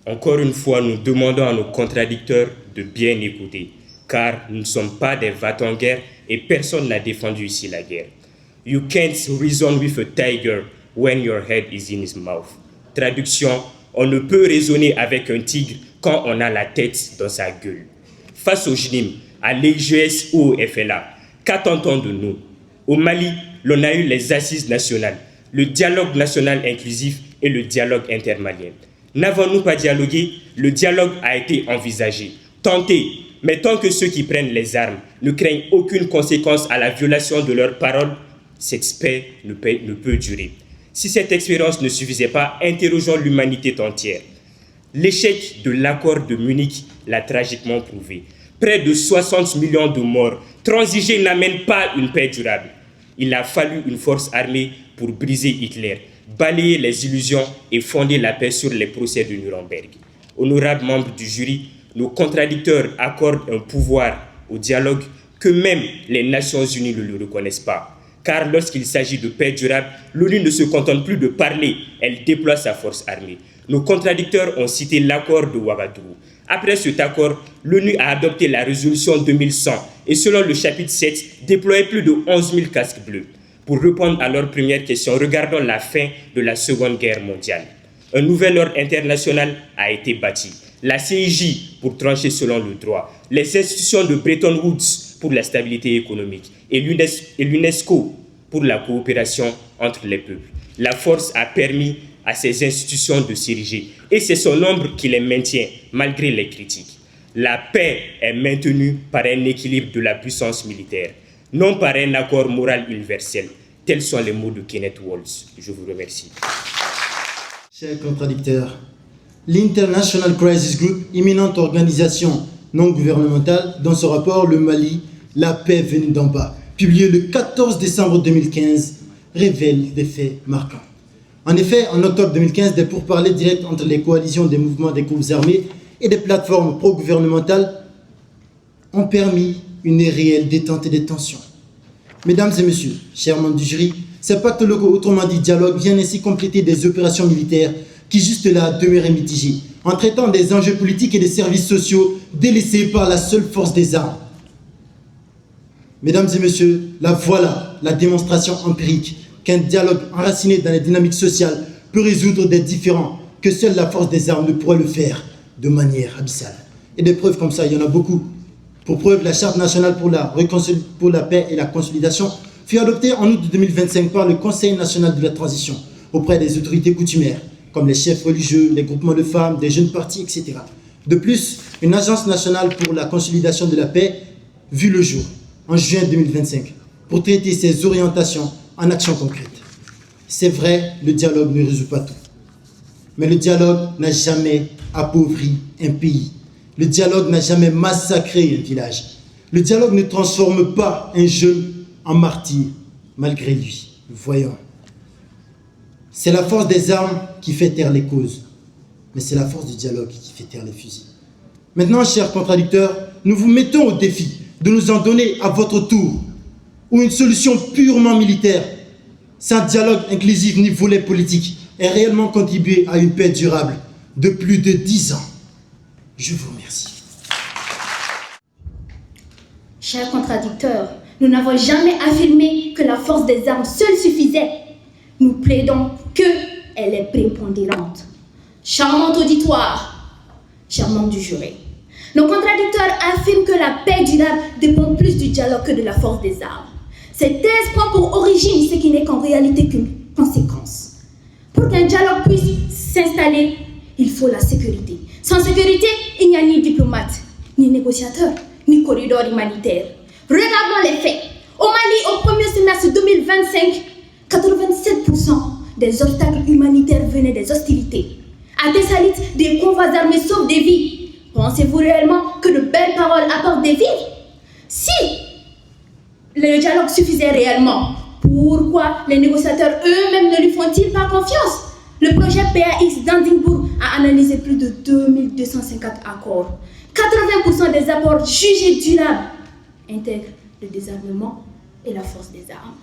Encore une fois, nous demandons à nos contradicteurs de bien écouter, car nous ne sommes pas des va-t-en-guerre et personne n'a défendu ici la guerre. You can't reason with a tiger when your head is in his mouth. Traduction, on ne peut raisonner avec un tigre quand on a la tête dans sa gueule. Face au JNIM, à l'EGS ou au FLA, qu'attend-on de nous? Au Mali, l'on a eu les assises nationales, le dialogue national inclusif et le dialogue intermalien. N'avons-nous pas dialogué? Le dialogue a été envisagé, tenté, mais tant que ceux qui prennent les armes ne craignent aucune conséquence à la violation de leurs paroles, cette paix ne peut durer. Si cette expérience ne suffisait pas, interrogeons l'humanité entière. L'échec de l'accord de Munich l'a tragiquement prouvé. Près de 60 millions de morts. Transiger n'amène pas une paix durable. Il a fallu une force armée pour briser Hitler, balayer les illusions et fonder la paix sur les procès de Nuremberg. Honorables membres du jury, nos contradicteurs accordent un pouvoir au dialogue que même les Nations Unies ne le reconnaissent pas. Car lorsqu'il s'agit de paix durable, l'ONU ne se contente plus de parler, elle déploie sa force armée. Nos contradicteurs ont cité l'accord de Ouagadougou. Après cet accord, l'ONU a adopté la résolution 2100 et selon le chapitre 7, déployé plus de 11 000 casques bleus. Pour répondre à leur première question, regardons la fin de la Seconde Guerre mondiale. Un nouvel ordre international a été bâti. La CIJ pour trancher selon le droit, les institutions de Bretton Woods pour la stabilité économique et l'UNESCO pour la coopération entre les peuples. La force a permis à ces institutions de s'ériger et c'est son nombre qui les maintient malgré les critiques. La paix est maintenue par un équilibre de la puissance militaire, non par un accord moral universel. Tels sont les mots de Kenneth Waltz. Je vous remercie. Chers contradicteurs, l'International Crisis Group, imminente organisation non gouvernementale, dans son rapport Le Mali, la paix venue d'en bas, publié le 14 décembre 2015, révèle des faits marquants. En effet, en octobre 2015, des pourparlers directs entre les coalitions des mouvements des groupes armés et des plateformes pro-gouvernementales ont permis une réelle détente des tensions. Mesdames et messieurs, chers membres du jury, ces pactes locaux, autrement dit dialogue, viennent ainsi compléter des opérations militaires qui jusque là demeuraient mitigées, en traitant des enjeux politiques et des services sociaux délaissés par la seule force des armes. Mesdames et messieurs, voilà la démonstration empirique qu'un dialogue enraciné dans les dynamiques sociales peut résoudre des différends que seule la force des armes ne pourrait le faire de manière abyssale. Et des preuves comme ça, il y en a beaucoup. Pour preuve, la Charte nationale pour la paix et la consolidation fut adoptée en août 2025 par le Conseil national de la transition auprès des autorités coutumières, comme les chefs religieux, les groupements de femmes, des jeunes partis, etc. De plus, une agence nationale pour la consolidation de la paix vit le jour en juin 2025 pour traiter ses orientations en actions concrètes. C'est vrai, le dialogue ne résout pas tout. Mais le dialogue n'a jamais appauvri un pays. Le dialogue n'a jamais massacré un village. Le dialogue ne transforme pas un jeune en martyr, malgré lui. Voyons. C'est la force des armes qui fait taire les causes. Mais c'est la force du dialogue qui fait taire les fusils. Maintenant, chers contradicteurs, nous vous mettons au défi de nous en donner à votre tour, ou une solution purement militaire, sans dialogue inclusif ni volet politique, ait réellement contribué à une paix durable de plus de 10 ans. Je vous remercie. Chers contradicteurs, nous n'avons jamais affirmé que la force des armes seule suffisait. Nous plaidons qu'elle est prépondérante. Charmant auditoire, chers membres du jury, nos contradicteurs affirment que la paix durable dépend plus du dialogue que de la force des armes. Cette thèse prend pour origine ce qui n'est qu'en réalité qu'une conséquence. Pour qu'un dialogue puisse s'installer, il faut la sécurité. Sans sécurité, il n'y a ni diplomate, ni négociateur, ni corridor humanitaire. Regardons les faits. Au Mali, au premier semestre 2025, 87% des obstacles humanitaires venaient des hostilités. À Thessalite, des convois armés sauvent des vies. Pensez-vous réellement que de belles paroles apportent des vies? Si le dialogue suffisait réellement, pourquoi les négociateurs eux-mêmes ne lui font-ils pas confiance? Le projet PAX d'Andingbourg a analysé plus de 2250 accords. 80% des apports jugés durables intègrent le désarmement et la force des armes.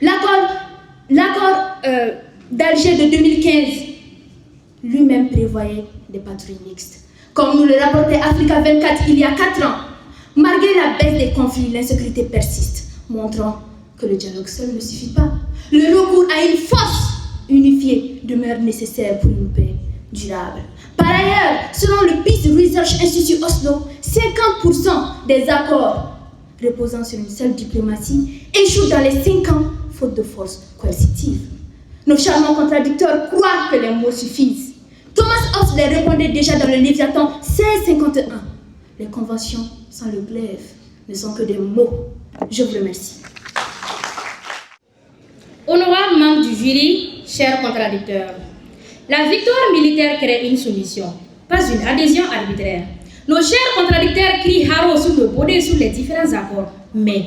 L'accord d'Alger de 2015 lui-même prévoyait des patrouilles mixtes. Comme nous le rapportait Africa 24 il y a 4 ans, malgré la baisse des conflits, l'insécurité persiste, montrant que le dialogue seul ne suffit pas. Le recours à une force unifiée demeure nécessaire pour une paix durable. Par ailleurs, selon le Peace Research Institute Oslo, 50% des accords reposant sur une seule diplomatie échouent dans les 5 ans faute de force coercitive. Nos charmants contradicteurs croient que les mots suffisent. Thomas Hobbes les répondait déjà dans le Léviathan 1651. Les conventions sans le glaive ne sont que des mots. Je vous remercie. Honorables membres du jury, chers contradicteurs, la victoire militaire crée une soumission, pas une adhésion arbitraire. Nos chers contradicteurs crient haro sur le baudet sur les différents accords, mais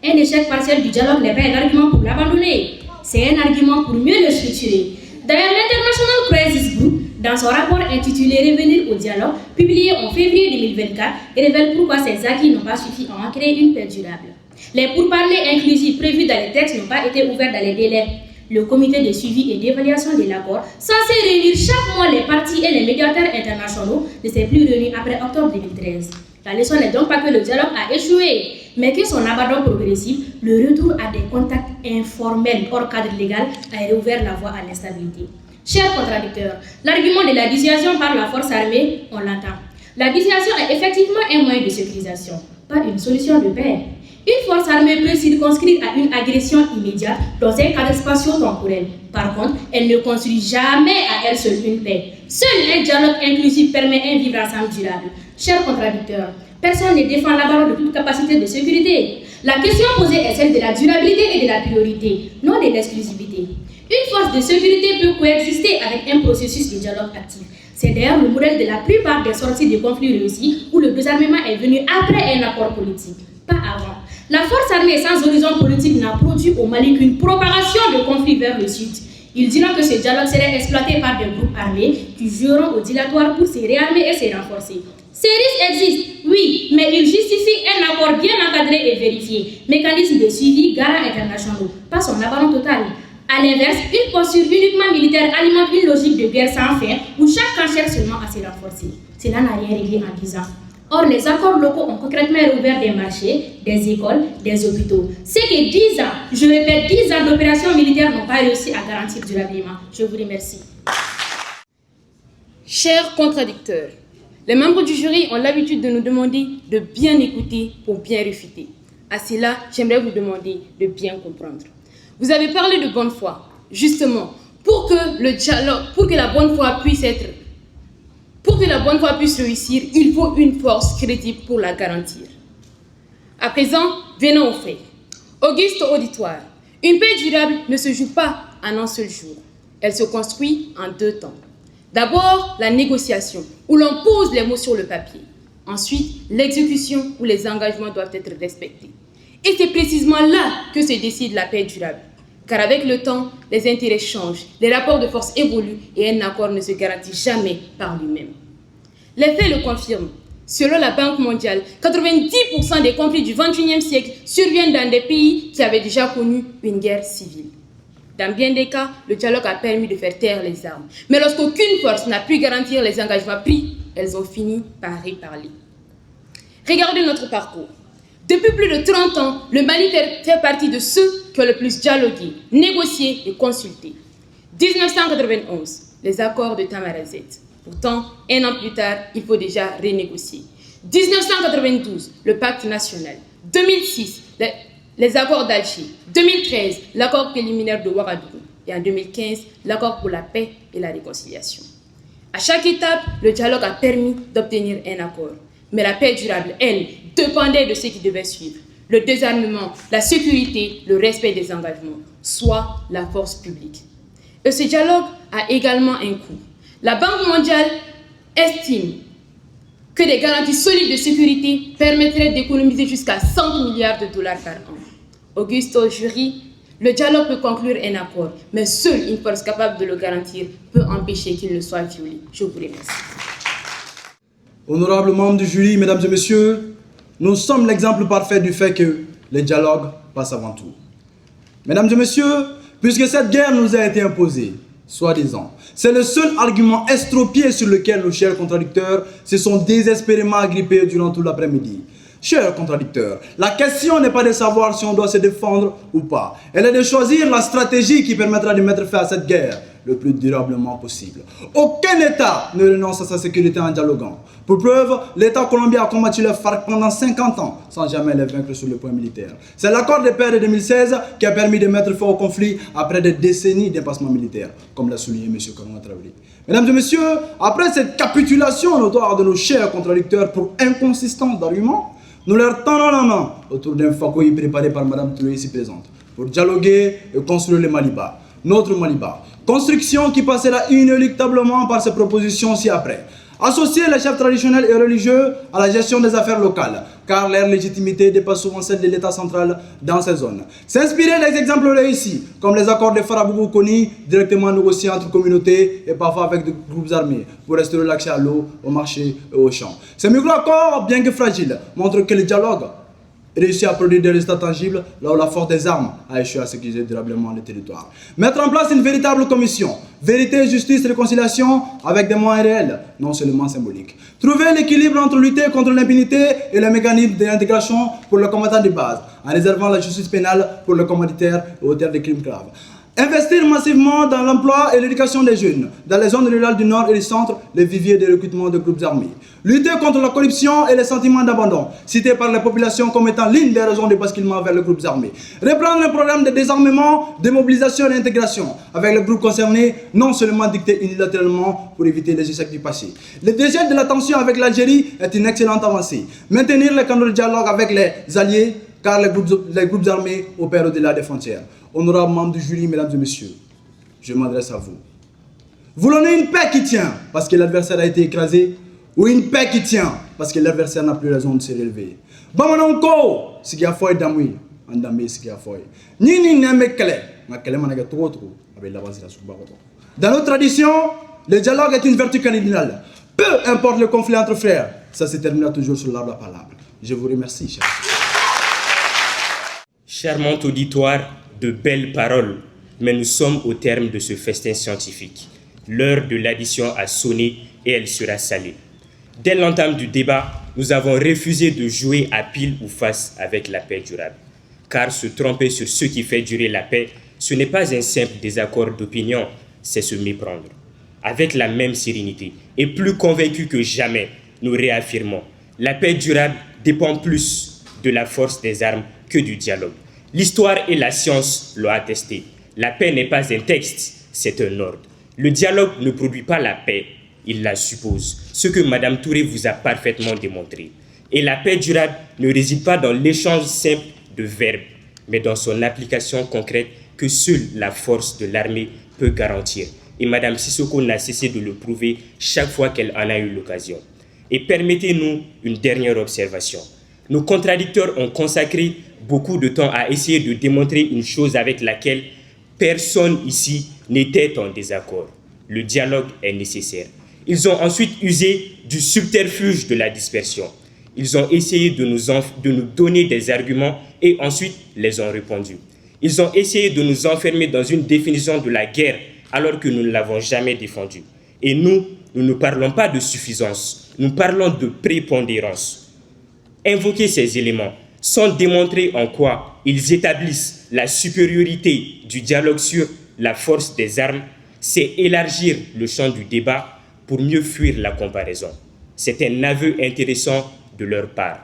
un échec partiel du dialogue n'est pas un argument pour l'abandonner, c'est un argument pour mieux le structurer. D'ailleurs, l'International Crisis Group, dans son rapport intitulé Revenir au dialogue, publié en février 2024, révèle pourquoi ces acquis n'ont pas suffi à en créer une paix durable. Les pourparlers inclusifs prévus dans les textes n'ont pas été ouverts dans les délais. Le comité de suivi et d'évaluation de l'accord, censé réunir chaque mois les parties et les médiateurs internationaux, ne s'est plus réuni après octobre 2013. La leçon n'est donc pas que le dialogue a échoué, mais que son abandon progressif, le retour à des contacts informels hors cadre légal, a réouvert la voie à l'instabilité. Chers contradicteurs, l'argument de la dissuasion par la force armée, on l'entend. La dissuasion est effectivement un moyen de sécurisation, pas une solution de paix. Une force armée peut circonscrire à une agression immédiate dans un cadre spatio-temporel. Par contre, elle ne construit jamais à elle seule une paix. Seul un dialogue inclusif permet un vivre ensemble durable. Chers contradicteurs, personne ne défend l'abandon de toute capacité de sécurité. La question posée est celle de la durabilité et de la priorité, non de l'exclusivité. Une force de sécurité peut coexister avec un processus de dialogue actif. C'est d'ailleurs le modèle de la plupart des sorties de conflits réussis où le désarmement est venu après un accord politique, pas avant. La force armée sans horizon politique n'a produit au Mali qu'une propagation de conflits vers le sud. Il dira que ce dialogue serait exploité par des groupes armés qui joueront au dilatoire pour se réarmer et se renforcer. Ces risques existent, oui, mais ils justifient un accord bien encadré et vérifié. Mécanisme de suivi, garants internationaux, pas son abandon total. A l'inverse, une posture uniquement militaire alimente une logique de guerre sans fin où chaque camp cherche seulement à se renforcer. Cela n'a rien réglé en 10 ans. Or, les accords locaux ont concrètement rouvert des marchés, des écoles, des hôpitaux. C'est que 10 ans, je répète, 10 ans d'opérations militaires n'ont pas réussi à garantir durablement. Je vous remercie. Chers contradicteurs, les membres du jury ont l'habitude de nous demander de bien écouter pour bien réfuter. À cela, j'aimerais vous demander de bien comprendre. Vous avez parlé de bonne foi. Justement, pour que la bonne foi puisse réussir, il faut une force crédible pour la garantir. À présent, venons aux faits. Auguste auditoire, une paix durable ne se joue pas en un seul jour. Elle se construit en 2 temps. D'abord, la négociation, où l'on pose les mots sur le papier. Ensuite, l'exécution, où les engagements doivent être respectés. Et c'est précisément là que se décide la paix durable. Car avec le temps, les intérêts changent, les rapports de force évoluent et un accord ne se garantit jamais par lui-même. Les faits le confirment. Selon la Banque mondiale, 90% des conflits du XXIe siècle surviennent dans des pays qui avaient déjà connu une guerre civile. Dans bien des cas, le dialogue a permis de faire taire les armes. Mais lorsqu'aucune force n'a pu garantir les engagements pris, elles ont fini par réparler. Regardez notre parcours. Depuis plus de 30 ans, le Mali fait partie de ceux qui ont le plus dialogué, négocié et consulté. 1991, les accords de Tamarazet. Pourtant, 1 an plus tard, il faut déjà renégocier. 1992, le pacte national. 2006, les accords d'Alger. 2013, l'accord préliminaire de Ouagadougou. Et en 2015, l'accord pour la paix et la réconciliation. À chaque étape, le dialogue a permis d'obtenir un accord. Mais la paix durable, elle, dépendait de ce qui devait suivre. Le désarmement, la sécurité, le respect des engagements, soit la force publique. Et ce dialogue a également un coût. La Banque mondiale estime que des garanties solides de sécurité permettraient d'économiser jusqu'à 100 milliards de dollars par an. Auguste au jury, le dialogue peut conclure un accord, mais seule une force capable de le garantir peut empêcher qu'il ne soit violé. Je vous remercie. Honorables membres du jury, mesdames et messieurs, nous sommes l'exemple parfait du fait que le dialogue passe avant tout. Mesdames et messieurs, puisque cette guerre nous a été imposée, Soi-disant. C'est le seul argument estropié sur lequel nos chers contradicteurs se sont désespérément agrippés durant tout l'après-midi. Chers contradicteurs, la question n'est pas de savoir si on doit se défendre ou pas. Elle est de choisir la stratégie qui permettra de mettre fin à cette guerre le plus durablement possible. Aucun État ne renonce à sa sécurité en dialoguant. Pour preuve, l'État colombien a combattu les FARC pendant 50 ans sans jamais les vaincre sur le point militaire. C'est l'accord de paix de 2016 qui a permis de mettre fin au conflit après des décennies d'impassement militaire, comme l'a souligné M. Koroma Traoré. Mesdames et messieurs, après cette capitulation notoire de nos chers contradicteurs pour inconsistance d'arguments, nous leur tendons la main autour d'un fakoï préparé par Mme Touré ici présente pour dialoguer et construire le Maliba, notre Maliba. Construction qui passera inéluctablement par ces propositions ci-après. Associer les chefs traditionnels et religieux à la gestion des affaires locales, car leur légitimité dépasse souvent celle de l'État central dans ces zones. S'inspirer des exemples réussis, comme les accords de Farabougou-Koni, directement négociés entre communautés et parfois avec des groupes armés, pour restaurer l'accès à l'eau, au marché et aux champs. Ces micro-accords, bien que fragiles, montrent que le dialogue réussit à produire des résultats tangibles là où la force des armes a échoué à sécuriser durablement le territoire. Mettre en place une véritable commission, vérité, justice, réconciliation avec des moyens réels, non seulement symboliques. Trouver l'équilibre entre lutter contre l'impunité et les mécanismes d'intégration pour les combattants de base, en réservant la justice pénale pour les commanditaires et auteurs de crimes graves. Investir massivement dans l'emploi et l'éducation des jeunes, dans les zones rurales du nord et du centre, les viviers de recrutement de groupes armés. Lutter contre la corruption et les sentiments d'abandon, cités par la population comme étant l'une des raisons de basculement vers les groupes armés. Reprendre le programme de désarmement, démobilisation et d'intégration avec les groupes concernés, non seulement dicté unilatéralement pour éviter les échecs du passé. Le dégel de la tension avec l'Algérie est une excellente avancée. Maintenir les canaux de dialogue avec les alliés, car les groupes armés opèrent au-delà des frontières. Honorables membres du jury, mesdames et messieurs, je m'adresse à vous. Voulons-nous une paix qui tient parce que l'adversaire a été écrasé, ou une paix qui tient parce que l'adversaire n'a plus raison de se relever? Bamanonko, ce qui a foi d'amour, andamé ce qui a foi. Ni n'aime kele, ma kele managa trop avec l'avance de la soubaroto. Dans notre tradition, le dialogue est une vertu cardinale. Peu importe le conflit entre frères, ça se terminera toujours sur l'arbre à palabre. Je vous remercie, chers. Charmant auditoire, de belles paroles, mais nous sommes au terme de ce festin scientifique. L'heure de l'addition a sonné et elle sera salée. Dès l'entame du débat, nous avons refusé de jouer à pile ou face avec la paix durable. Car se tromper sur ce qui fait durer la paix, ce n'est pas un simple désaccord d'opinion, c'est se méprendre. Avec la même sérénité et plus convaincus que jamais, nous réaffirmons, la paix durable dépend plus de la force des armes que du dialogue. L'histoire et la science l'ont attesté. La paix n'est pas un texte, c'est un ordre. Le dialogue ne produit pas la paix, il la suppose, ce que Mme Touré vous a parfaitement démontré. Et la paix durable ne réside pas dans l'échange simple de verbes, mais dans son application concrète que seule la force de l'armée peut garantir. Et Mme Sissoko n'a cessé de le prouver chaque fois qu'elle en a eu l'occasion. Et permettez-nous une dernière observation. Nos contradicteurs ont consacré beaucoup de temps à essayer de démontrer une chose avec laquelle personne ici n'était en désaccord. Le dialogue est nécessaire. Ils ont ensuite usé du subterfuge de la dispersion. Ils ont essayé de nous donner des arguments et ensuite les ont répandus. Ils ont essayé de nous enfermer dans une définition de la guerre alors que nous ne l'avons jamais défendue. Et nous ne parlons pas de suffisance, nous parlons de prépondérance. Invoquer ces éléments sans démontrer en quoi ils établissent la supériorité du dialogue sur la force des armes, c'est élargir le champ du débat pour mieux fuir la comparaison. C'est un aveu intéressant de leur part.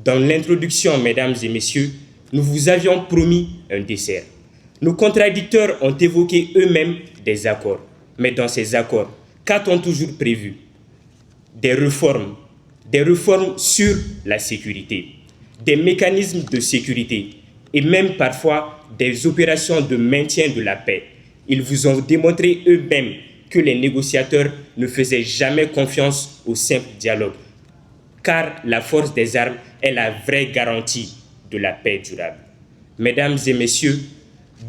Dans l'introduction, mesdames et messieurs, nous vous avions promis un dessert. Nos contradicteurs ont évoqué eux-mêmes des accords. Mais dans ces accords, qu'a-t-on toujours prévu? Des réformes sur la sécurité, des mécanismes de sécurité et même parfois des opérations de maintien de la paix. Ils vous ont démontré eux-mêmes que les négociateurs ne faisaient jamais confiance au simple dialogue, car la force des armes est la vraie garantie de la paix durable. Mesdames et messieurs,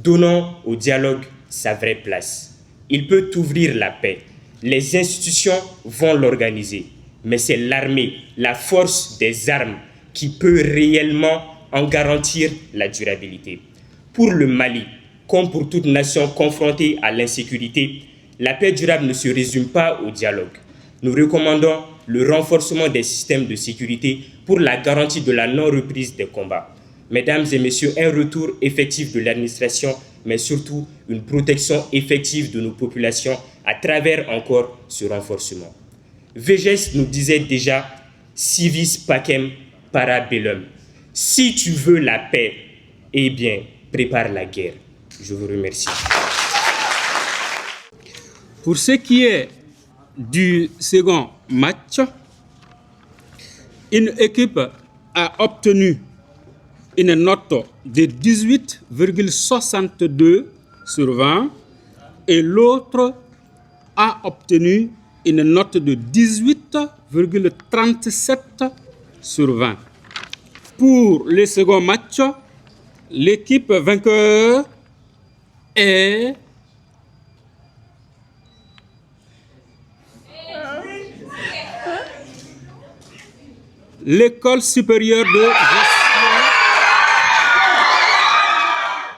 donnons au dialogue sa vraie place. Il peut ouvrir la paix. Les institutions vont l'organiser. Mais c'est l'armée, la force des armes, qui peut réellement en garantir la durabilité. Pour le Mali, comme pour toute nation confrontée à l'insécurité, la paix durable ne se résume pas au dialogue. Nous recommandons le renforcement des systèmes de sécurité pour la garantie de la non-reprise des combats. Mesdames et messieurs, un retour effectif de l'administration, mais surtout une protection effective de nos populations à travers encore ce renforcement. Végès nous disait déjà « civis pacem para bellum ». Si tu veux la paix, eh bien, prépare la guerre. Je vous remercie. Pour ce qui est du second match, une équipe a obtenu une note de 18,62 sur 20 et l'autre a obtenu une note de 18,37 sur 20. Pour le second match, l'équipe vainqueur est l'école supérieure de